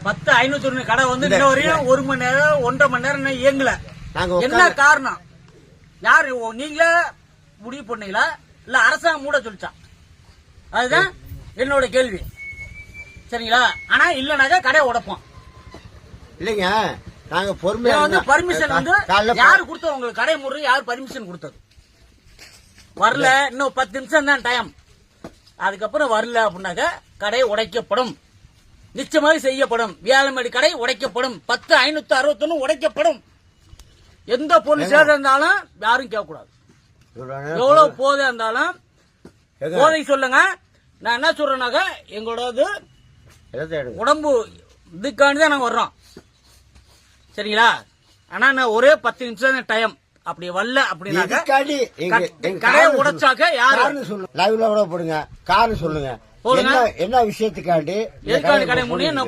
10,501 கடை வந்து இன்ன வரையும் 1 மணி நேரம் 1.5 மணி நேரம் இன்னும் இயங்கல. என்ன காரணம்? யாரு நீங்களே முடிவு பண்ணீங்களா இல்ல அரசாங்கம் மூட சொல்லிச்சா? அதுதான் என்னோட கேள்வி. சரிங்களா? ஆனா இல்லனாக்கா கடையை உடைப்போம். இல்லைங்க, நாங்க பொறுமையா வந்து பர்மிஷன் வந்து யாரு கொடுத்தது? உங்களுக்கு கடை மூடுறது யாரு பர்மிஷன் கொடுத்தது? வரல, இன்னும் 10 நிமிஷம் தான் டைம். அதுக்கப்புறம் வரல அப்படின்னாக்க கடை உடைக்கப்படும், நிச்சயமாக செய்யப்படும். வியாழமேடு கடை உடைக்கப்படும். 10,561 உடைக்கப்படும். எந்த பொருள் சேதம் இருந்தாலும் யாரும் கேட்கக்கூடாது. எவ்வளவு போதை இருந்தாலும் போதை சொல்லுங்க. நான் என்ன சொல்றேன்னாக்க எங்களோட உடம்பு இதுக்காண்டி தான் நாங்க வர்றோம். சரிங்களா? ஆனா நான் ஒரே 10 நிமிஷம் டைம். அப்படி வரல அப்படின்னாக்க கடையை உடைச்சாக்க யாரு லைவ்ல கூட போடுங்க. காரணம் சொல்லுங்க, என்ன விஷயத்துக்காண்டி கடை முடியும்.